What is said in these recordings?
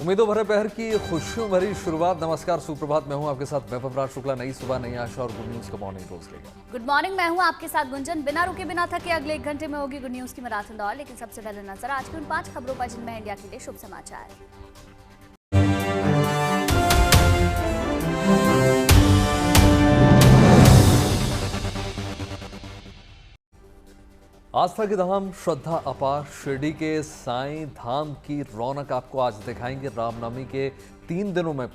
उम्मीदों भरे पहर की खुशियों भरी शुरुआत। नमस्कार, सुप्रभात। मैं हूं आपके साथ मैं पवराज शुक्ला। नई सुबह, नई आशा और गुड न्यूज का मॉर्निंग रोज लेकर। गुड मॉर्निंग, मैं हूं आपके साथ गुंजन। बिना रुके बिना थके अगले 1 घंटे में होगी गुड न्यूज की मैराथन दौड़। लेकिन सबसे पहले नजर आज की उन 5 खबरों पर जिनमें इंडिया के लिए शुभ समाचार। आस्था की धाम, श्रद्धा अपार, शिरडी के साईं धाम की रौनक आपको आज दिखाएंगे। रामनवमी के 3 दिनों में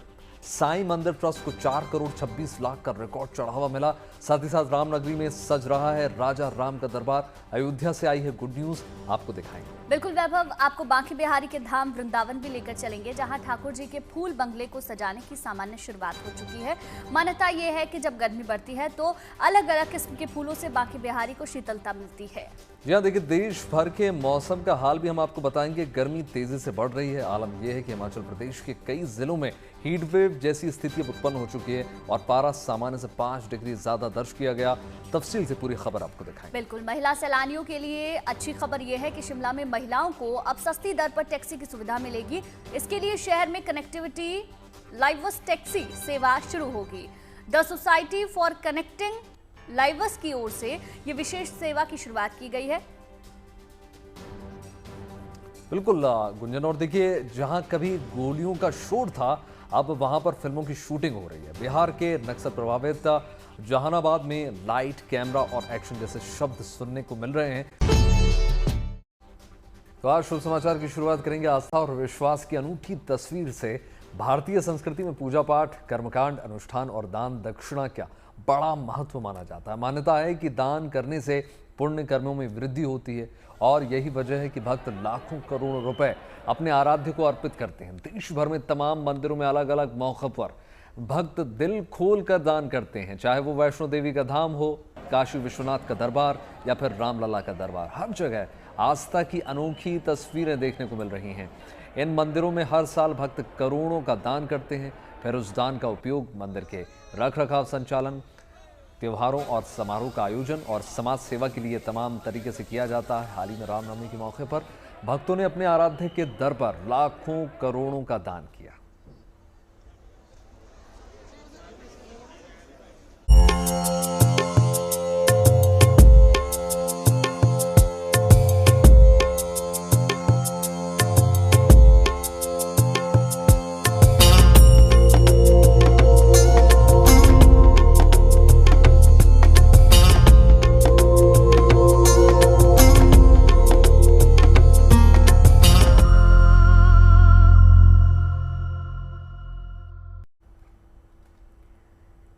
साईं मंदिर ट्रस्ट को 4 करोड़ 26 लाख का रिकॉर्ड चढ़ावा मिला। साथ ही साथ रामनगरी में सज रहा है राजा राम का दरबार। अयोध्या से आई है गुड न्यूज, आपको दिखाएंगे। बिल्कुल वैभव, आपको बांके बिहारी के धाम वृंदावन भी लेकर चलेंगे, जहां ठाकुर जी के फूल बंगले को सजाने की सामान्य शुरुआत हो चुकी है। मान्यता यह है कि जब गर्मी बढ़ती है तो अलग अलग किस्म के फूलों से बांके बिहारी को शीतलता मिलती है। यहाँ देखिए, देश भर के मौसम का हाल भी हम आपको बताएंगे। गर्मी तेजी से बढ़ रही है। आलम यह है कि हिमाचल प्रदेश के कई जिलों में हीट वेव जैसी स्थिति उत्पन्न हो चुकी है और पारा सामान्य से 5 डिग्री ज्यादा दर्ज किया गया। तफसील से पूरी खबर आपको दिखाएंगे। बिल्कुल, महिला सैलानियों के लिए अच्छी खबर यह है कि शिमला में महिलाओं को अब सस्ती दर पर टैक्सी की सुविधा मिलेगी। इसके लिए शहर में कनेक्टिविटी लाइवस टैक्सी सेवा शुरू होगी। द सोसाइटी फॉर कनेक्टिंग लाइवस की ओर से ये विशेष सेवा की शुरुआत की गई है। बिल्कुल गुंजन, और देखिए, जहां कभी गोलियों का शोर था, अब वहां पर फिल्मों की शूटिंग हो रही है। बिहार के नक्सल प्रभावित जहानाबाद में लाइट, कैमरा और एक्शन जैसे शब्द सुनने को मिल रहे हैं। तो आज शुभ समाचार की शुरुआत करेंगे आस्था और विश्वास की अनूठी तस्वीर से। भारतीय संस्कृति में पूजा पाठ, कर्मकांड, अनुष्ठान और दान दक्षिणा का बड़ा महत्व माना जाता है। मान्यता है कि दान करने से पुण्य कर्मों में वृद्धि होती है और यही वजह है कि भक्त लाखों करोड़ों रुपए अपने आराध्य को अर्पित करते हैं। देश भर में तमाम मंदिरों में अलग अलग मौकों पर भक्त दिल खोल कर दान करते हैं, चाहे वो वैष्णो देवी का धाम हो, काशी विश्वनाथ का दरबार या फिर रामलला का दरबार। हर जगह आस्था की अनोखी तस्वीरें देखने को मिल रही हैं। इन मंदिरों में हर साल भक्त करोड़ों का दान करते हैं। फिर उस दान का उपयोग मंदिर के रख रखाव, संचालन, त्योहारों और समारोह का आयोजन और समाज सेवा के लिए तमाम तरीके से किया जाता है। हाल ही में रामनवमी के मौके पर भक्तों ने अपने आराध्य के दर पर लाखों करोड़ों का दान किया।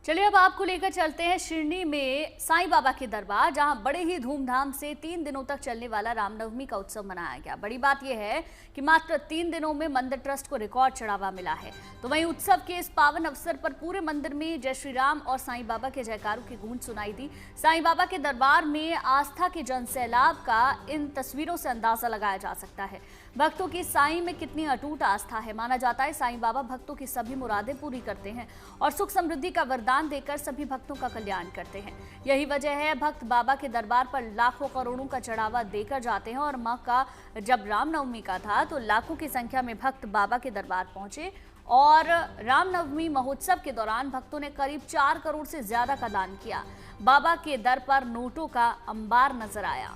चलिए अब आपको लेकर चलते हैं शिरडी में साईं बाबा के दरबार, जहां बड़े ही धूमधाम से 3 दिनों तक चलने वाला रामनवमी का उत्सव मनाया गया। बड़ी बात यह है कि मात्र 3 दिनों में मंदिर ट्रस्ट को रिकॉर्ड चढ़ावा मिला है। तो वहीं उत्सव के इस पावन अवसर पर पूरे मंदिर में जय श्री राम और साईं बाबा के जयकारों की गूंज सुनाई दी। साईं बाबा के दरबार में आस्था के जनसैलाब का इन तस्वीरों से अंदाजा लगाया जा सकता है। भक्तों की साईं में कितनी अटूट आस्था है। माना जाता है साईं बाबा भक्तों की सभी मुरादें पूरी करते हैं और सुख समृद्धि का वरदान देकर सभी भक्तों का कल्याण करते हैं। यही वजह है भक्त बाबा के दरबार पर लाखों करोड़ों का चढ़ावा देकर जाते हैं। और मां का जब रामनवमी का था तो लाखों की संख्या में भक्त बाबा के दरबार पहुंचे और रामनवमी महोत्सव के दौरान भक्तों ने करीब 4 करोड़ से ज्यादा का दान किया। बाबा के दर पर नोटों का अंबार नजर आया।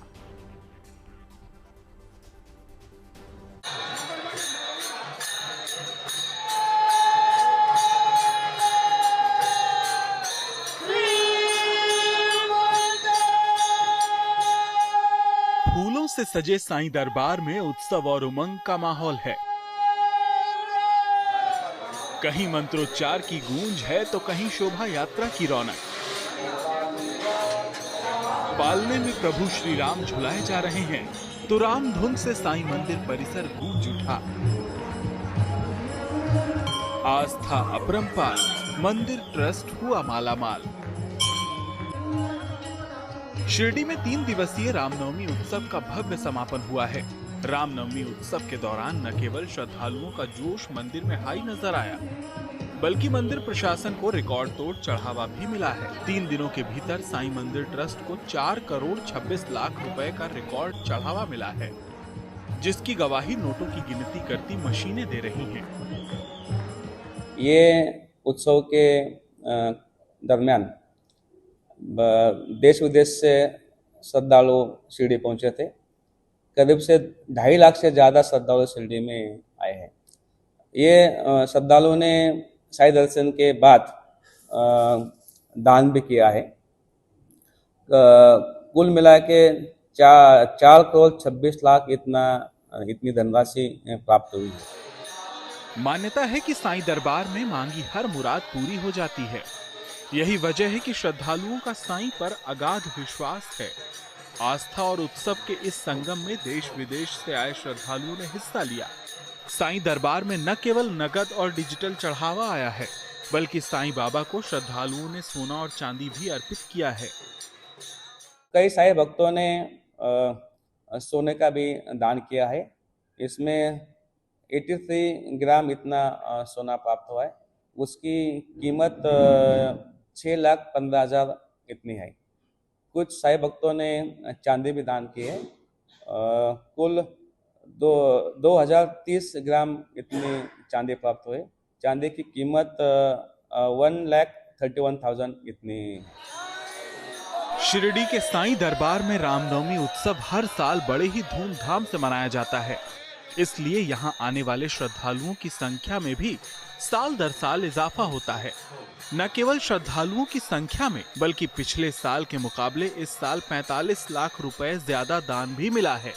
फूलों से सजे साईं दरबार में उत्सव और उमंग का माहौल है। कहीं मंत्रोच्चार की गूंज है तो कहीं शोभा यात्रा की रौनक। पालने में प्रभु श्री राम झुलाए जा रहे हैं तो राम धुन से साईं मंदिर परिसर गूंज उठा। आस्था अपरंपार, मंदिर ट्रस्ट हुआ मालामाल। शिरडी में 3 दिवसीय रामनवमी उत्सव का भव्य समापन हुआ है। रामनवमी उत्सव के दौरान न केवल श्रद्धालुओं का जोश मंदिर में हाई नजर आया, बल्कि मंदिर प्रशासन को रिकॉर्ड तोड़ चढ़ावा भी मिला है। 3 दिनों के भीतर साईं मंदिर ट्रस्ट को 4 करोड़ 26 लाख रुपए का रिकॉर्ड चढ़ावा मिला है। जिसकी गवाही नोटों की गिनती करती मशीनें दे रही हैं। ये उत्सव के दरमियान देश विदेश से श्रद्धालु शिरडी पहुंचे थे। करीब से 2.5 लाख से ज़्यादा श्रद्धालु शिरडी में आए हैं। ये श्रद्धालुओं ने साई दर्शन के बाद दान भी किया है। कुल मिला के 4 करोड़ 26 लाख इतनी धनराशि प्राप्त हुई है। मान्यता है कि साईं दरबार में मांगी हर मुराद पूरी हो जाती है। यही वजह है कि श्रद्धालुओं का साईं पर अगाध विश्वास है। आस्था और उत्सव के इस संगम में देश विदेश से आए श्रद्धालुओं ने हिस्सा लिया। साईं दरबार में न केवल नगद और डिजिटल चढ़ावा आया है, बल्कि साईं बाबा को श्रद्धालुओं ने सोना और चांदी भी अर्पित किया है। कई साईं भक्तों ने सोने का भी दान किया है। इसमें 83 ग्राम इतना सोना प्राप्त हुआ है। उसकी कीमत 6,15,000 इतनी है। कुछ साईं भक्तों ने चांदी भी दान की है। कुल 2030 ग्राम इतनी चांदी प्राप्त हुई। चांदी की कीमत 1,31,000 इतनी। शिरडी के साईं दरबार में रामनवमी उत्सव हर साल बड़े ही धूमधाम से मनाया जाता है। इसलिए यहाँ आने वाले श्रद्धालुओं की संख्या में भी साल दर साल इजाफा होता है। न केवल श्रद्धालुओं की संख्या में, बल्कि पिछले साल के मुकाबले इस साल 45 लाख रुपए ज्यादा दान भी मिला है,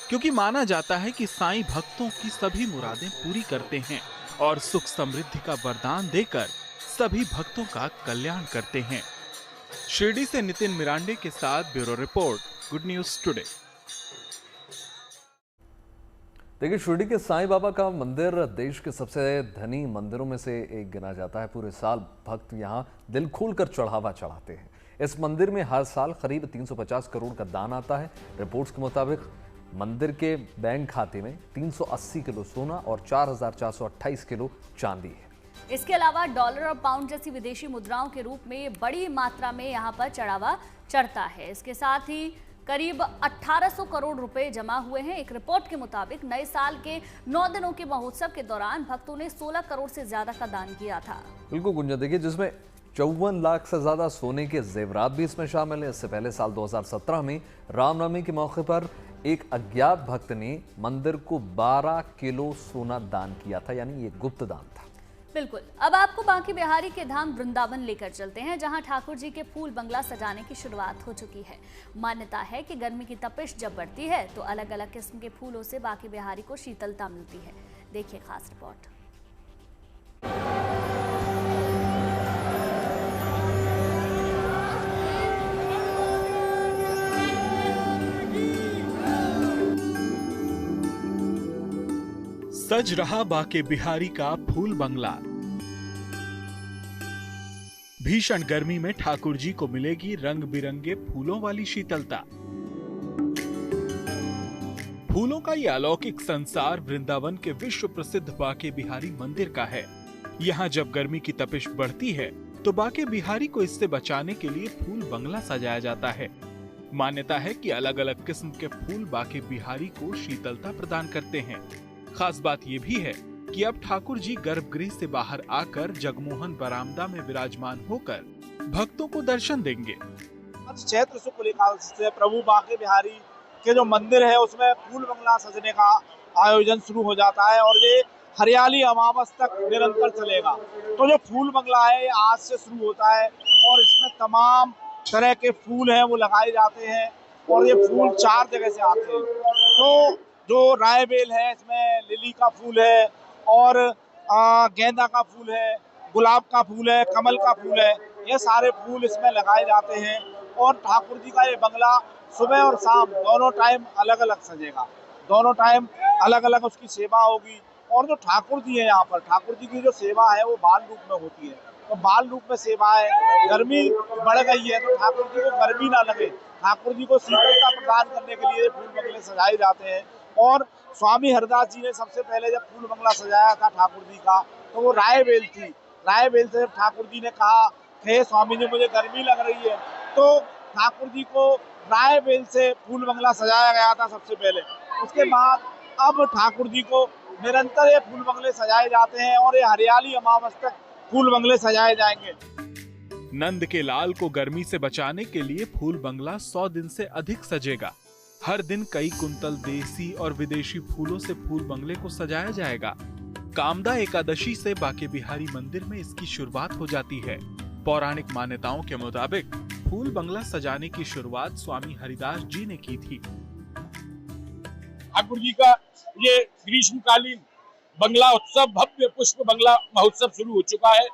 क्योंकि माना जाता है कि साईं भक्तों की सभी मुरादें पूरी करते हैं और सुख समृद्धि का वरदान देकर सभी भक्तों का कल्याण करते हैं। शिरडी से नितिन मिरांडे के साथ bureau report, good news today. देखिए, शिरडी के साईं बाबा का मंदिर देश के सबसे धनी मंदिरों में से एक गिना जाता है। पूरे साल भक्त यहाँ दिल खोलकर चढ़ावा चढ़ाते हैं। इस मंदिर में हर साल करीब 350 करोड़ का दान आता है। रिपोर्ट्स के मुताबिक मंदिर के बैंक खाते में 380 किलो सोना और 4,428 किलो चांदी है। इसके अलावा डॉलर और पाउंड जैसी विदेशी मुद्राओं के रूप में बड़ी मात्रा में यहाँ पर चढ़ावा चढ़ता है। इसके साथ ही करीब 1800 करोड़ रुपए जमा हुए हैं। एक रिपोर्ट के मुताबिक नए साल के 9 दिनों के महोत्सव के दौरान भक्तों ने 16 करोड़ से ज्यादा का दान किया था। बिल्कुल गुंजा, देखिए, जिसमें 54 लाख से ज्यादा सोने के जेवरात भी इसमें शामिल है। इससे पहले साल 2017 में रामनवमी के मौके पर एक अज्ञात भक्त ने मंदिर को 12 किलो सोना दान किया था, यानी ये गुप्त दान था। बिल्कुल। अब आपको बांके बिहारी के धाम वृंदावन लेकर चलते हैं, जहां ठाकुर जी के फूल बंगला सजाने की शुरुआत हो चुकी है। मान्यता है कि गर्मी की तपिश जब बढ़ती है तो अलग अलग किस्म के फूलों से बांके बिहारी को शीतलता मिलती है। देखिए खास रिपोर्ट। सज रहा बांके बिहारी का फूल बंगला। भीषण गर्मी में ठाकुर जी को मिलेगी रंग बिरंगे फूलों वाली शीतलता। फूलों का ये अलौकिक संसार वृंदावन के विश्व प्रसिद्ध बांके बिहारी मंदिर का है। यहाँ जब गर्मी की तपिश बढ़ती है तो बांके बिहारी को इससे बचाने के लिए फूल बंगला सजाया जाता है। मान्यता है कि अलग अलग किस्म के फूल बांके बिहारी को शीतलता प्रदान करते हैं। खास बात यह भी है कि अब ठाकुर जी गर्भगृह से बाहर आकर जगमोहन बरामदा में विराजमान होकर भक्तों को दर्शन देंगे। चैत्र शुक्ल एकादशी से प्रभु बांके बिहारी के जो मंदिर है उसमें फूल बंगला सजने का आयोजन शुरू हो जाता है और ये हरियाली अमावस तक निरंतर चलेगा। तो जो फूल बंगला है ये आज से शुरू होता है और इसमें तमाम तरह के फूल हैं वो लगाए जाते हैं और ये फूल 4 जगह से आते हैं। तो जो रायबेल है, इसमें लिली का फूल है और गेंदा का फूल है, गुलाब का फूल है, कमल का फूल है, ये सारे फूल इसमें लगाए जाते हैं। और ठाकुर जी का ये बंगला सुबह और शाम दोनों टाइम अलग अलग सजेगा, दोनों टाइम अलग अलग उसकी सेवा होगी। और जो ठाकुर जी है यहाँ पर, ठाकुर जी की जो सेवा है वो बाल रूप में होती है, तो बाल रूप में सेवा है। गर्मी बढ़ गई है तो ठाकुर जी को गर्मी ना लगे, ठाकुर जी को शीतलता प्रदान करने के लिए फूल बंगले सजाए जाते हैं। और स्वामी हरदास जी ने सबसे पहले जब फूल बंगला सजाया था ठाकुर जी का तो वो रायबेल थी। रायबेल से जब ठाकुर जी ने कहा हे स्वामी जी मुझे गर्मी लग रही है, तो ठाकुर जी को रायबेल से फूल बंगला सजाया गया था सबसे पहले। उसके बाद अब ठाकुर जी को निरंतर ये फूल बंगले सजाए जाते हैं और ये हरियाली अमावस तक फूल बंगले सजाए जाएंगे। नंद के लाल को गर्मी से बचाने के लिए फूल बंगला 100 दिन से अधिक सजेगा। हर दिन कई कुंतल देसी और विदेशी फूलों से फूल बंगले को सजाया जाएगा। कामदा एकादशी से बाके बिहारी मंदिर में इसकी शुरुआत हो जाती है। पौराणिक मान्यताओं के मुताबिक फूल बंगला सजाने की शुरुआत स्वामी हरिदास जी ने की थी। ठाकुर जी का ये ग्रीष्मकालीन बंगला उत्सव, भव्य पुष्प बंगला महोत्सव शुरू हो चुका है।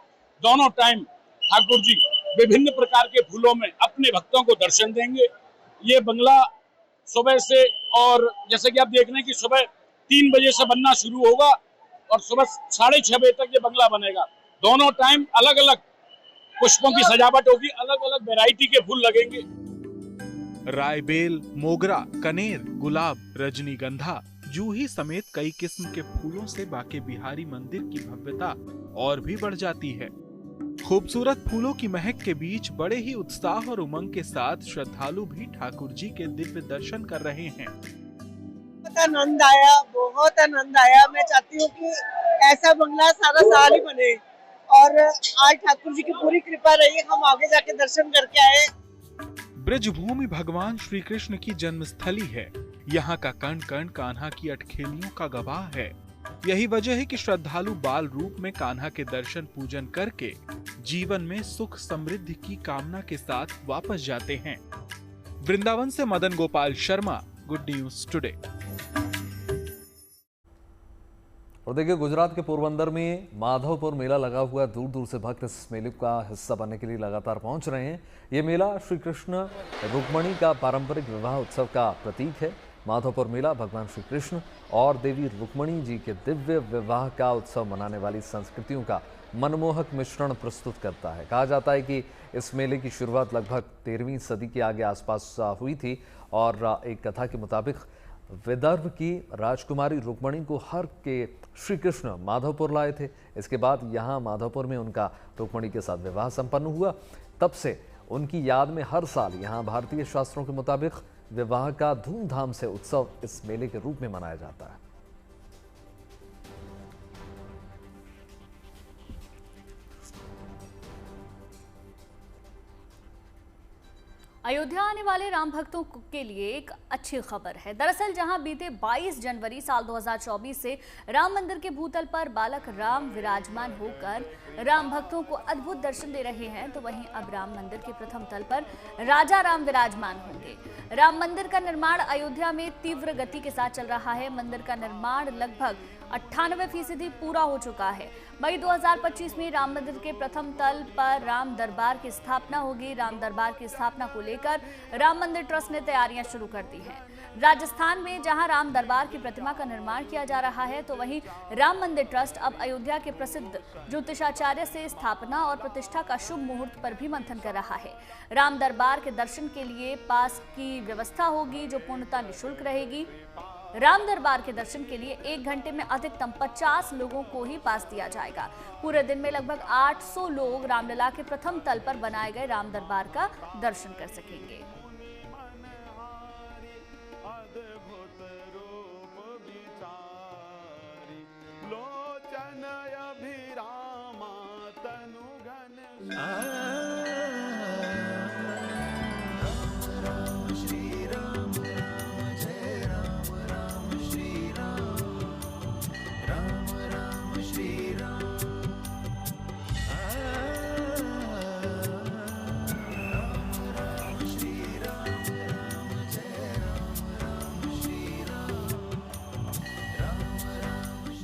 दोनों टाइम ठाकुर जी विभिन्न प्रकार के फूलों में अपने भक्तों को दर्शन देंगे। ये बंगला सुबह से, और जैसे कि आप देख रहे हैं कि सुबह 3 बजे से बनना शुरू होगा और सुबह 6:30 बजे तक ये बंगला बनेगा। दोनों टाइम अलग अलग पुष्पों की सजावट होगी, अलग अलग वैरायटी के फूल लगेंगे। रायबेल, मोगरा, कनेर, गुलाब, रजनीगंधा, जूही समेत कई किस्म के फूलों से बाके बिहारी मंदिर की भव्यता और भी बढ़ जाती है। खूबसूरत फूलों की महक के बीच बड़े ही उत्साह और उमंग के साथ श्रद्धालु भी ठाकुर जी के दिव्य दर्शन कर रहे हैं। बहुत आनंद आया, बहुत आनंद आया। मैं चाहती हूँ कि ऐसा बंगला सारा साल ही बने और आज ठाकुर जी की पूरी कृपा रही, हम आगे जाके दर्शन करके आए। ब्रजभूमि भगवान श्री कृष्ण की जन्मस्थली है। यहाँ का कण कण कान्हा की अटखेलियों का गवाह है। यही वजह है कि श्रद्धालु बाल रूप में कान्हा के दर्शन पूजन करके जीवन में सुख समृद्धि की कामना के साथ वापस जाते हैं। वृंदावन से Madan Gopal Sharma, good news today. और देखिए, गुजरात के पोरबंदर में माधवपुर मेला लगा हुआ है। दूर दूर से भक्त इस मेले का हिस्सा बनने के लिए लगातार पहुंच रहे हैं। ये मेला श्री कृष्ण रुक्मणी का पारंपरिक विवाह उत्सव का प्रतीक है। माधवपुर मेला भगवान श्री कृष्ण और देवी रुक्मणी जी के दिव्य विवाह का उत्सव मनाने वाली संस्कृतियों का मनमोहक मिश्रण प्रस्तुत करता है। कहा जाता है कि इस मेले की शुरुआत लगभग 13वीं सदी के आगे आसपास हुई थी और एक कथा के मुताबिक विदर्भ की राजकुमारी रुक्मणी को हर के श्री कृष्ण माधवपुर लाए थे। इसके बाद यहाँ माधवपुर में उनका रुक्मणी के साथ विवाह संपन्न हुआ। तब से उनकी याद में हर साल यहाँ भारतीय शास्त्रों के मुताबिक विवाह का धूमधाम से उत्सव इस मेले के रूप में मनाया जाता है। अयोध्या आने वाले राम भक्तों के लिए एक अच्छी खबर है। दरअसल जहां बीते 22 जनवरी साल 2024 से राम मंदिर के भूतल पर बालक राम विराजमान होकर राम भक्तों को अद्भुत दर्शन दे रहे हैं, तो वहीं अब राम मंदिर के प्रथम तल पर राजा राम विराजमान होंगे। राम मंदिर का निर्माण अयोध्या में तीव्र गति के साथ चल रहा है। मंदिर का निर्माण लगभग 98% पूरा हो चुका है। मई 2025 में राम मंदिर के प्रथम तल पर राम दरबार की स्थापना होगी। राम दरबार की स्थापना को लेकर राम मंदिर ट्रस्ट ने तैयारियां शुरू कर दी हैं। राजस्थान में जहां राम दरबार की प्रतिमा का निर्माण किया जा रहा है, तो वहीं राम मंदिर ट्रस्ट अब अयोध्या के प्रसिद्ध ज्योतिषाचार्य से स्थापना और प्रतिष्ठा का शुभ मुहूर्त पर भी मंथन कर रहा है। राम दरबार के दर्शन के लिए पास की व्यवस्था होगी, जो पूर्णतः निःशुल्क रहेगी। राम दरबार के दर्शन के लिए 1 घंटे में अधिकतम 50 लोगों को ही पास दिया जाएगा। पूरे दिन में लगभग 800 लोग रामलला के प्रथम तल पर बनाए गए राम दरबार का दर्शन कर सकेंगे।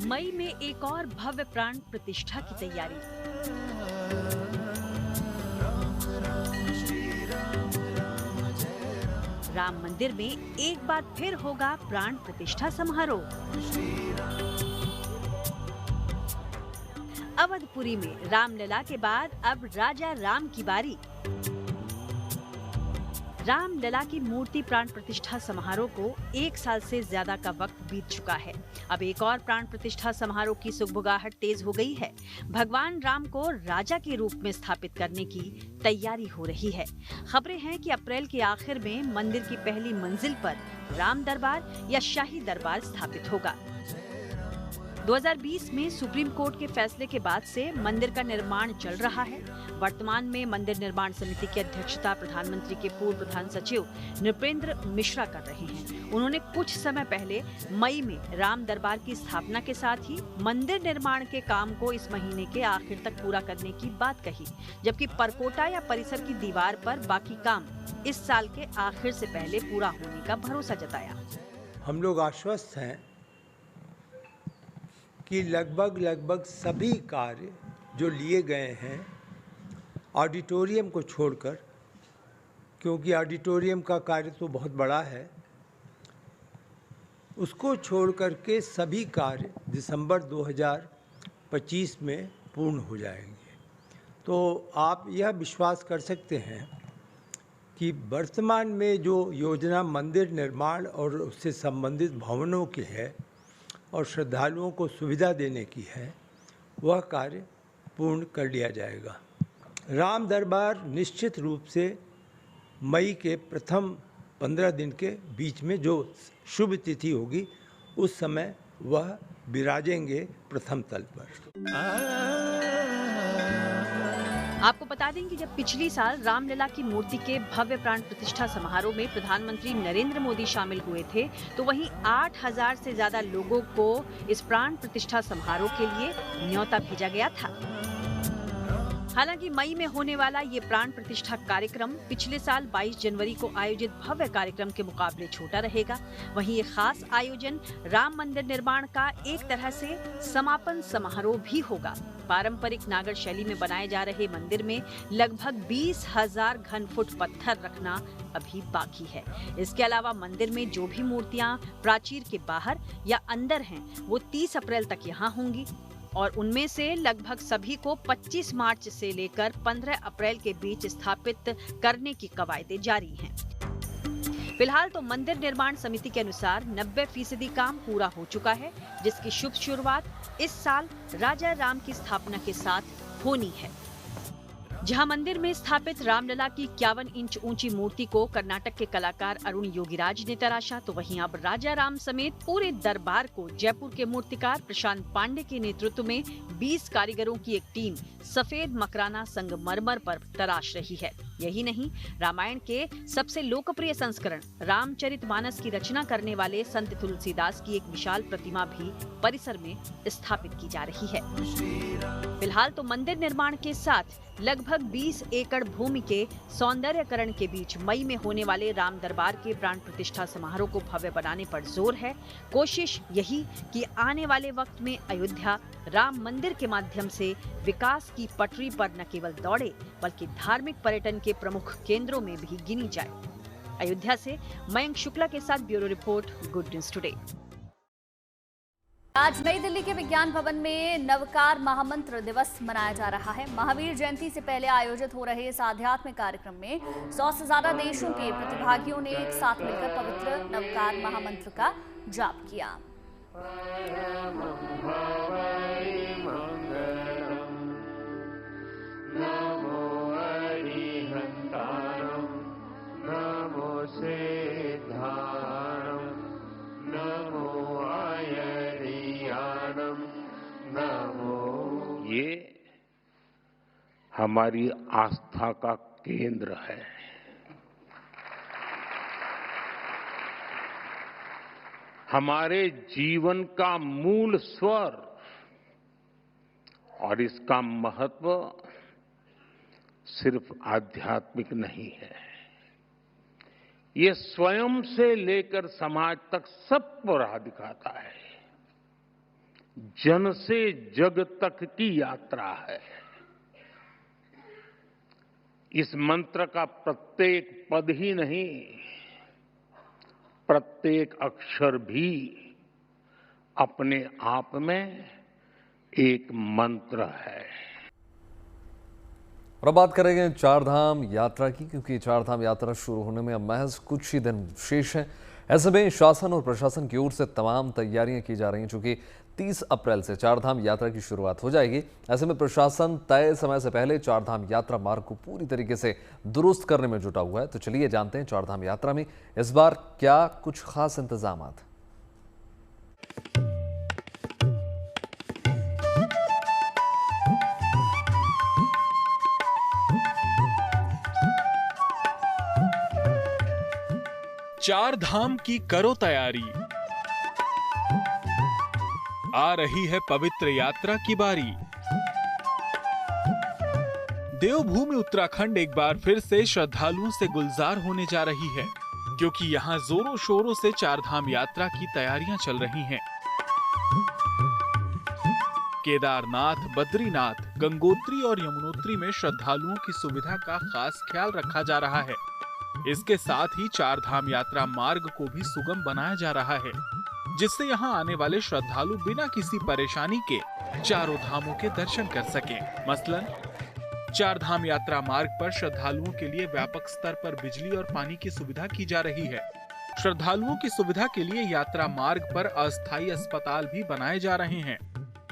मई में एक और भव्य प्राण प्रतिष्ठा की तैयारी। राम मंदिर में एक बार फिर होगा प्राण प्रतिष्ठा समारोह। अवधपुरी में रामलला के बाद अब राजा राम की बारी। रामलला की मूर्ति प्राण प्रतिष्ठा समारोह को 1 साल से ज्यादा का वक्त बीत चुका है। अब एक और प्राण प्रतिष्ठा समारोह की सुगबुगाहट तेज हो गई है। भगवान राम को राजा के रूप में स्थापित करने की तैयारी हो रही है। खबरें हैं कि अप्रैल के आखिर में मंदिर की पहली मंजिल पर राम दरबार या शाही दरबार स्थापित होगा। 2020 में सुप्रीम कोर्ट के फैसले के बाद से मंदिर का निर्माण चल रहा है। वर्तमान में मंदिर निर्माण समिति की अध्यक्षता प्रधानमंत्री के पूर्व प्रधान सचिव नृपेंद्र मिश्रा कर रहे हैं। उन्होंने कुछ समय पहले मई में राम दरबार की स्थापना के साथ ही मंदिर निर्माण के काम को इस महीने के आखिर तक पूरा करने की बात कही, जबकि परकोटा या परिसर की दीवार पर बाकी काम इस साल के आखिर से पहले पूरा होने का भरोसा जताया। हम लोग आश्वस्त हैं कि लगभग सभी कार्य जो लिए गए हैं ऑडिटोरियम को छोड़कर, क्योंकि ऑडिटोरियम का कार्य तो बहुत बड़ा है, उसको छोड़कर के सभी कार्य दिसंबर 2025 में पूर्ण हो जाएंगे। तो आप यह विश्वास कर सकते हैं कि वर्तमान में जो योजना मंदिर निर्माण और उससे संबंधित भवनों की है और श्रद्धालुओं को सुविधा देने की है, वह कार्य पूर्ण कर लिया जाएगा। राम दरबार निश्चित रूप से मई के प्रथम 15 दिन के बीच में जो शुभ तिथि होगी उस समय वह विराजेंगे प्रथम तल पर। आपको बता दें कि जब पिछली साल रामलला की मूर्ति के भव्य प्राण प्रतिष्ठा समारोह में प्रधानमंत्री नरेंद्र मोदी शामिल हुए थे, तो वहीं 8000 से ज्यादा लोगों को इस प्राण प्रतिष्ठा समारोह के लिए न्योता भेजा गया था। हालांकि मई में होने वाला ये प्राण प्रतिष्ठा कार्यक्रम पिछले साल 22 जनवरी को आयोजित भव्य कार्यक्रम के मुकाबले छोटा रहेगा। वहीं ये खास आयोजन राम मंदिर निर्माण का एक तरह से समापन समारोह भी होगा। पारंपरिक नागर शैली में बनाए जा रहे मंदिर में लगभग 20,000 घन फुट पत्थर रखना अभी बाकी है। इसके अलावा मंदिर में जो भी मूर्तियां प्राचीर के बाहर या अंदर हैं, वो 30 अप्रैल तक यहाँ होंगी और उनमें से लगभग सभी को 25 मार्च से लेकर 15 अप्रैल के बीच स्थापित करने की कवायदें जारी हैं। फिलहाल तो मंदिर निर्माण समिति के अनुसार 90% काम पूरा हो चुका है, जिसकी शुभ शुरुआत इस साल राजा राम की स्थापना के साथ होनी है। जहां मंदिर में स्थापित रामलला की 51 इंच ऊंची मूर्ति को कर्नाटक के कलाकार अरुण योगीराज ने तराशा, तो वहीं अब राजा राम समेत पूरे दरबार को जयपुर के मूर्तिकार प्रशांत पांडे के नेतृत्व में 20 कारीगरों की एक टीम सफेद मकराना संगमरमर पर तराश रही है। यही नहीं, रामायण के सबसे लोकप्रिय संस्करण रामचरितमानस की रचना करने वाले संत तुलसीदास की एक विशाल प्रतिमा भी परिसर में स्थापित की जा रही है। फिलहाल तो मंदिर निर्माण के साथ लगभग 20 एकड़ भूमि के सौंदर्यकरण के बीच मई में होने वाले राम दरबार के प्राण प्रतिष्ठा समारोह को भव्य बनाने पर जोर है। कोशिश यही कि आने वाले वक्त में अयोध्या राम मंदिर के माध्यम से विकास की पटरी पर न केवल दौड़े, बल्कि धार्मिक पर्यटन के प्रमुख केंद्रों में भी गिनी जाए। अयोध्या से मयंक शुक्ला के साथ bureau report, good news today. आज नई दिल्ली के विज्ञान भवन में नवकार महामंत्र दिवस मनाया जा रहा है। महावीर जयंती से पहले आयोजित हो रहे इस आध्यात्मिक कार्यक्रम में 100 से ज्यादा देशों के प्रतिभागियों ने एक साथ मिलकर पवित्र नवकार महामंत्र का जाप किया। ये हमारी आस्था का केंद्र है। हमारे जीवन का मूल स्वर, और इसका महत्व सिर्फ आध्यात्मिक नहीं है, ये स्वयं से लेकर समाज तक सबको राह दिखाता है। जन से जग तक की यात्रा है। इस मंत्र का प्रत्येक पद ही नहीं, प्रत्येक अक्षर भी अपने आप में एक मंत्र है। और अब बात करेंगे चारधाम यात्रा की, क्योंकि चारधाम यात्रा शुरू होने में अब महज कुछ ही दिन शेष हैं। ऐसे में शासन और प्रशासन की ओर से तमाम तैयारियां की जा रही हैं। चूंकि 30 अप्रैल से चारधाम यात्रा की शुरुआत हो जाएगी, ऐसे में प्रशासन तय समय से पहले चारधाम यात्रा मार्ग को पूरी तरीके से दुरुस्त करने में जुटा हुआ है। तो चलिए जानते हैं चारधाम यात्रा में इस बार क्या कुछ खास इंतजाम। चार धाम की करो तैयारी, आ रही है पवित्र यात्रा की बारी। देवभूमि उत्तराखंड एक बार फिर से श्रद्धालुओं से गुलजार होने जा रही है, क्योंकि यहाँ जोरों शोरों से चार धाम यात्रा की तैयारियां चल रही हैं। केदारनाथ, बद्रीनाथ, गंगोत्री और यमुनोत्री में श्रद्धालुओं की सुविधा का खास ख्याल रखा जा रहा है। इसके साथ ही चार धाम यात्रा मार्ग को भी सुगम बनाया जा रहा है, जिससे यहाँ आने वाले श्रद्धालु बिना किसी परेशानी के चारों धामों के दर्शन कर सकें। मसलन चार धाम यात्रा मार्ग पर श्रद्धालुओं के लिए व्यापक स्तर पर बिजली और पानी की सुविधा की जा रही है। श्रद्धालुओं की सुविधा के लिए यात्रा मार्ग पर अस्थायी अस्पताल भी बनाए जा रहे हैं।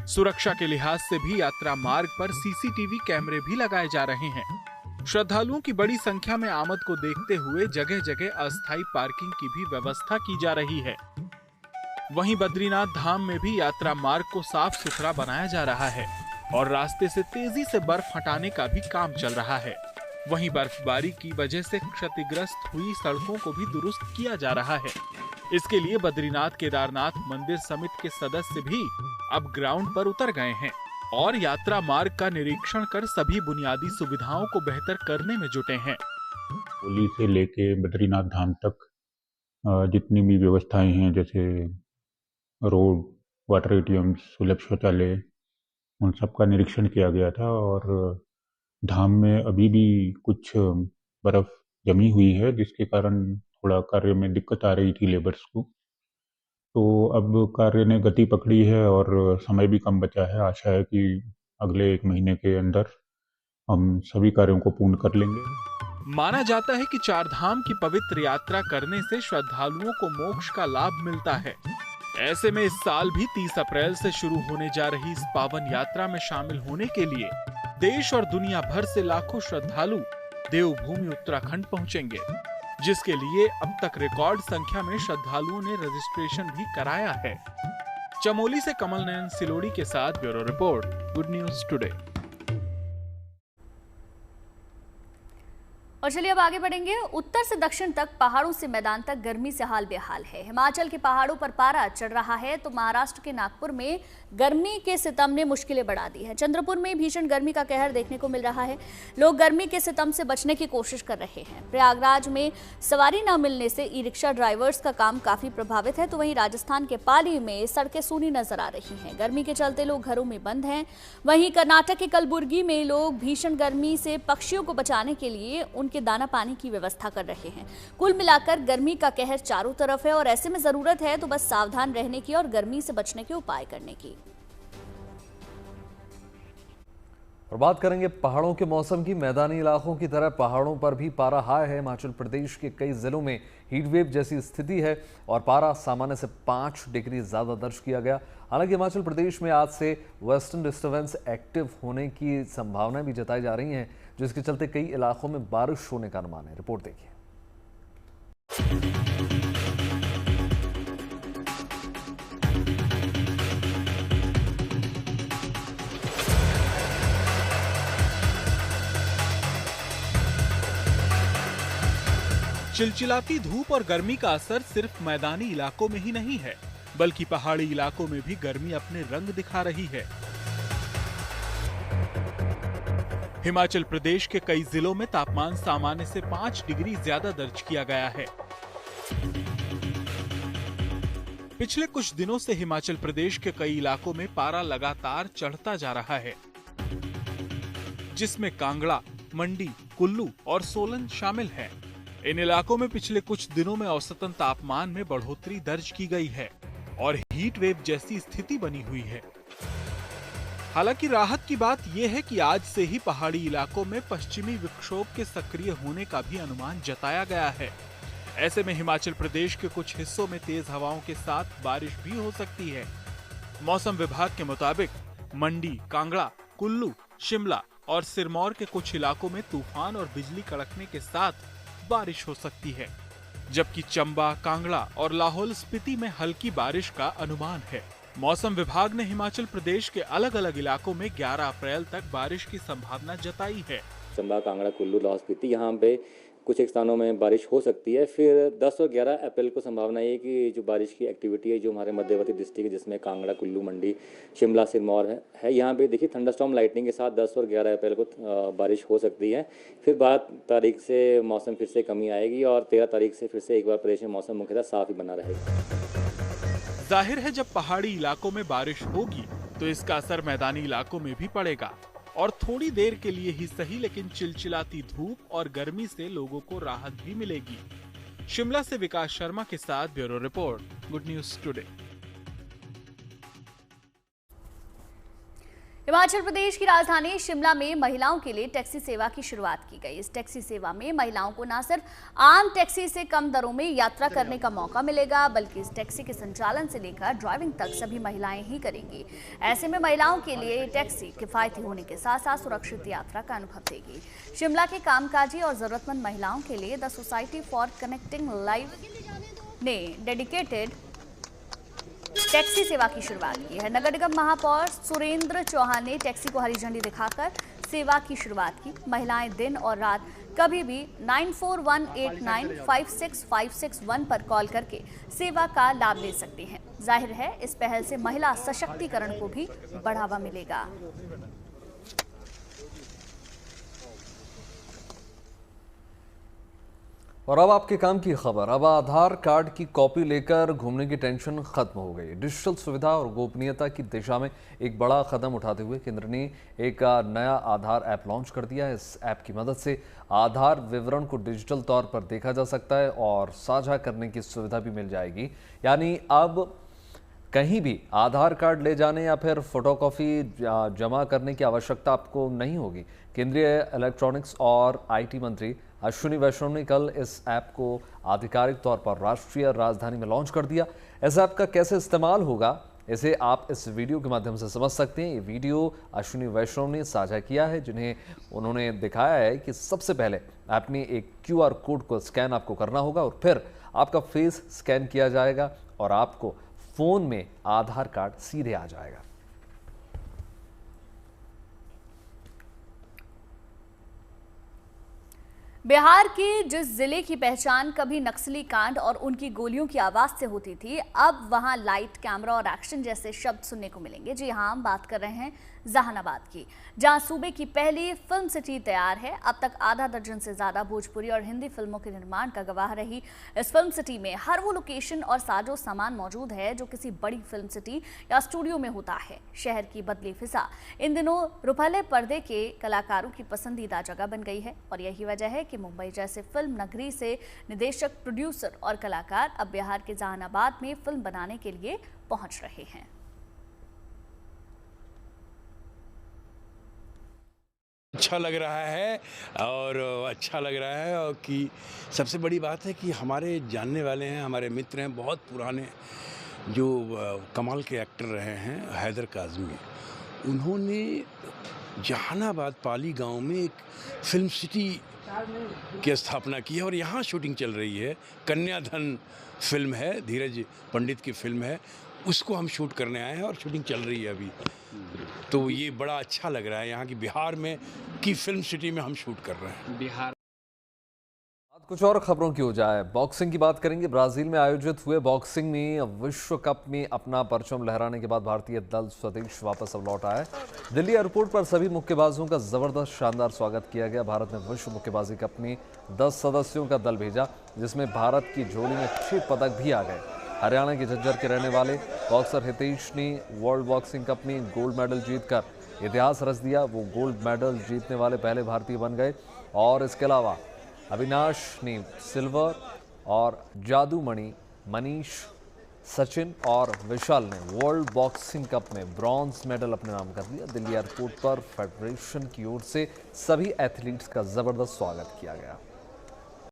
सुरक्षा के लिहाज से भी यात्रा मार्ग पर सीसीटीवी कैमरे भी लगाए जा रहे हैं। श्रद्धालुओं की बड़ी संख्या में आमद को देखते हुए जगह जगह अस्थायी पार्किंग की भी व्यवस्था की जा रही है। वहीं बद्रीनाथ धाम में भी यात्रा मार्ग को साफ सुथरा बनाया जा रहा है और रास्ते से तेजी से बर्फ हटाने का भी काम चल रहा है। वहीं बर्फबारी की वजह से क्षतिग्रस्त हुई सड़कों को भी दुरुस्त किया जा रहा है। इसके लिए बद्रीनाथ केदारनाथ मंदिर समिति के सदस्य भी अब ग्राउंड पर उतर गए हैं और यात्रा मार्ग का निरीक्षण कर सभी बुनियादी सुविधाओं को बेहतर करने में जुटे हैं। होली से लेके बद्रीनाथ धाम तक जितनी भी व्यवस्थाएं हैं, जैसे रोड, वाटर एटीएम्स, सुलभ शौचालय, उन सब का निरीक्षण किया गया था। और धाम में अभी भी कुछ बर्फ जमी हुई है, जिसके कारण थोड़ा कार्य में दिक्कत आ रही थी लेबर्स को। तो अब कार्य ने गति पकड़ी है और समय भी कम बचा है। आशा है कि अगले 1 महीने के अंदर हम सभी कार्यों को पूर्ण कर लेंगे। माना जाता है कि चार धाम की पवित्र यात्रा करने से श्रद्धालुओं को मोक्ष का लाभ मिलता है। ऐसे में इस साल भी 30 अप्रैल से शुरू होने जा रही इस पावन यात्रा में शामिल होने के लिए देश और दुनिया भर से लाखों श्रद्धालु देवभूमि उत्तराखंड पहुंचेंगे, जिसके लिए अब तक रिकॉर्ड संख्या में श्रद्धालुओं ने रजिस्ट्रेशन भी कराया है। चमोली से कमल नयन सिलोड़ी के साथ bureau report, good news today. और चलिए अब आगे बढ़ेंगे। उत्तर से दक्षिण तक, पहाड़ों से मैदान तक गर्मी से हाल बेहाल है। हिमाचल के पहाड़ों पर पारा चढ़ रहा है तो महाराष्ट्र के नागपुर में गर्मी के सितम ने मुश्किलें बढ़ा दी है। चंद्रपुर में भीषण गर्मी का कहर देखने को मिल रहा है। लोग गर्मी के सितम से बचने की कोशिश कर रहे हैं। प्रयागराज में सवारी न मिलने से ई रिक्शा ड्राइवर्स का काम काफी प्रभावित है, तो वहीं राजस्थान के पाली में सड़कें सूनी नजर आ रही हैं। गर्मी के चलते लोग घरों में बंद हैं। वहीं कर्नाटक के कलबुर्गी में लोग भीषण गर्मी से पक्षियों को बचाने के लिए उनके दाना पानी की व्यवस्था कर रहे हैं। कुल मिलाकर गर्मी का कहर चारों तरफ है और ऐसे में जरूरत है तो बस सावधान रहने की और गर्मी से बचने के उपाय करने की। और बात करेंगे पहाड़ों के मौसम की। मैदानी इलाकों की तरह पहाड़ों पर भी पारा हाई है। हिमाचल प्रदेश के कई जिलों में हीटवेव जैसी स्थिति है और पारा सामान्य से 5 डिग्री ज्यादा दर्ज किया गया। हालांकि हिमाचल प्रदेश में आज से वेस्टर्न डिस्टर्बेंस एक्टिव होने की संभावना भी जताई जा रही हैं, जिसके चलते कई इलाकों में बारिश होने का अनुमान है। रिपोर्ट देखिए। चिलचिलाती धूप और गर्मी का असर सिर्फ मैदानी इलाकों में ही नहीं है, बल्कि पहाड़ी इलाकों में भी गर्मी अपने रंग दिखा रही है। हिमाचल प्रदेश के कई जिलों में तापमान सामान्य से 5 डिग्री ज्यादा दर्ज किया गया है। पिछले कुछ दिनों से हिमाचल प्रदेश के कई इलाकों में पारा लगातार चढ़ता जा रहा है, जिसमें कांगड़ा, मंडी, कुल्लू और सोलन शामिल हैं। इन इलाकों में पिछले कुछ दिनों में औसतन तापमान में बढ़ोतरी दर्ज की गई है और हीट वेव जैसी स्थिति बनी हुई है। हालांकि राहत की बात यह है कि आज से ही पहाड़ी इलाकों में पश्चिमी विक्षोभ के सक्रिय होने का भी अनुमान जताया गया है। ऐसे में हिमाचल प्रदेश के कुछ हिस्सों में तेज हवाओं के साथ बारिश भी हो सकती है। मौसम विभाग के मुताबिक मंडी, कांगड़ा, कुल्लू, शिमला और सिरमौर के कुछ इलाकों में तूफान और बिजली कड़कने के साथ बारिश हो सकती है, जबकि चंबा, कांगड़ा और लाहौल स्पीति में हल्की बारिश का अनुमान है। मौसम विभाग ने हिमाचल प्रदेश के अलग अलग इलाकों में 11 अप्रैल तक बारिश की संभावना जताई है। चंबा, कांगड़ा, कुल्लू, लाहौल स्पीति यहाँ पे कुछ एक स्थानों में बारिश हो सकती है। फिर 10 और 11 अप्रैल को संभावना है कि जो बारिश की एक्टिविटी है जो हमारे मध्यवर्ती डिस्ट्रिक्ट है जिसमें कांगड़ा, कुल्लू, मंडी, शिमला, सिरमौर है यहाँ पे देखिए थंडरस्टॉर्म लाइटनिंग के साथ 10 और 11 अप्रैल को बारिश हो सकती है। फिर 12 तारीख से मौसम फिर से कमी आएगी और 13 तारीख से फिर से एक बार प्रदेश में मौसम मुख्यतः साफ ही बना रहेगा। जाहिर है जब पहाड़ी इलाकों में बारिश होगी तो इसका असर मैदानी इलाकों में भी पड़ेगा और थोड़ी देर के लिए ही सही लेकिन चिलचिलाती धूप और गर्मी से लोगों को राहत भी मिलेगी। शिमला से विकास शर्मा के साथ bureau report, good news today. Himachal Pradesh की राजधानी शिमला में महिलाओं के लिए टैक्सी सेवा की शुरुआत की गई। इस टैक्सी सेवा में महिलाओं को न सिर्फ आम टैक्सी से कम दरों में यात्रा करने का मौका मिलेगा, बल्कि इस टैक्सी के संचालन से लेकर ड्राइविंग तक सभी महिलाएं ही करेंगी। ऐसे में महिलाओं के लिए टैक्सी किफायती होने के साथ साथ सुरक्षित यात्रा का अनुभव देगी। शिमला के कामकाजी और जरूरतमंद महिलाओं के लिए the society for connecting life ने डेडिकेटेड टैक्सी सेवा की शुरुआत की है। नगर निगम महापौर सुरेंद्र चौहान ने टैक्सी को हरी झंडी दिखाकर सेवा की शुरुआत की। महिलाएं दिन और रात कभी भी 9418956561 पर कॉल करके सेवा का लाभ ले सकती हैं। जाहिर है इस पहल से महिला सशक्तिकरण को भी बढ़ावा मिलेगा। और अब आपके काम की खबर। अब आधार कार्ड की कॉपी लेकर घूमने की टेंशन खत्म हो गई। डिजिटल सुविधा और गोपनीयता की दिशा में एक बड़ा कदम उठाते हुए केंद्र ने एक नया आधार ऐप लॉन्च कर दिया है। इस ऐप की मदद से आधार विवरण को डिजिटल तौर पर देखा जा सकता है और साझा करने की सुविधा भी मिल जाएगी। यानी अब कहीं भी आधार कार्ड ले जाने या फिर फोटोकॉपी जमा करने की आवश्यकता आपको नहीं होगी। केंद्रीय इलेक्ट्रॉनिक्स और IT मंत्री अश्विनी वैष्णव ने कल इस ऐप को आधिकारिक तौर पर राष्ट्रीय राजधानी में लॉन्च कर दिया। इस ऐप का कैसे इस्तेमाल होगा इसे आप इस वीडियो के माध्यम से समझ सकते हैं। ये वीडियो अश्विनी वैष्णव ने साझा किया है, जिन्हें उन्होंने दिखाया है कि सबसे पहले ऐप में एक QR कोड को स्कैन आपको करना होगा और फिर आपका फेस स्कैन किया जाएगा और आपको फोन में आधार कार्ड सीधे आ जाएगा। बिहार के जिस जिले की पहचान कभी नक्सली कांड और उनकी गोलियों की आवाज से होती थी, अब वहां लाइट, कैमरा और एक्शन जैसे शब्द सुनने को मिलेंगे। जी हां, हम बात कर रहे हैं जहानाबाद की, जहां सूबे की पहली फिल्म सिटी तैयार है। अब तक आधा दर्जन से ज्यादा भोजपुरी और हिंदी फिल्मों के निर्माण का गवाह रही इस फिल्म सिटी में हर वो लोकेशन और साजो सामान मौजूद है जो किसी बड़ी फिल्म सिटी या स्टूडियो में होता है। शहर की बदली फिजा इन दिनों रुपहले पर्दे के कलाकारों की पसंदीदा जगह बन गई है और यही वजह है कि मुंबई जैसे फिल्म नगरी से निदेशक, प्रोड्यूसर और कलाकार अब बिहार के जहानाबाद में फिल्म बनाने के लिए पहुंच रहे हैं। अच्छा लग रहा है और अच्छा लग रहा है और कि सबसे बड़ी बात है कि हमारे जानने वाले हैं, हमारे मित्र हैं, बहुत पुराने जो कमाल के एक्टर रहे हैं, हैदर काज़मी, उन्होंने जहानाबाद पाली गांव में एक फिल्म सिटी की स्थापना की है और यहाँ शूटिंग चल रही है। कन्याधन फिल्म है, धीरज पंडित की फिल्म है, उसको हम शूट करने आए हैं और शूटिंग चल रही है अभी। तो ये बड़ा अच्छा लग रहा है यहाँ की बिहार में की फिल्म सिटी में हम शूट कर रहे हैं। बिहार कुछ और खबरों की हो जाए, बॉक्सिंग की बात करेंगे। ब्राजील में आयोजित हुए बॉक्सिंग में विश्व कप में अपना परचम लहराने के बाद भारतीय दल स्वदेश वापस अब लौट आया है। दिल्ली एयरपोर्ट पर सभी मुक्केबाजों का जबरदस्त शानदार स्वागत किया गया। भारत ने विश्व मुक्केबाजी कप में 10 सदस्यों का दल भेजा, जिसमें भारत की झोली में 6 पदक भी आ गए। हरियाणा के झज्जर के रहने वाले बॉक्सर हितेश ने वर्ल्ड बॉक्सिंग कप में गोल्ड मेडल जीतकर इतिहास रच दिया। वो गोल्ड मेडल जीतने वाले पहले भारतीय बन गए और इसके अलावा अविनाश ने सिल्वर और जादूमणि मनीष सचिन और विशाल ने वर्ल्ड बॉक्सिंग कप में ब्रॉन्ज मेडल अपने नाम कर लिया। दिल्ली एयरपोर्ट पर फेडरेशन की ओर से सभी एथलीट्स का जबरदस्त स्वागत किया गया।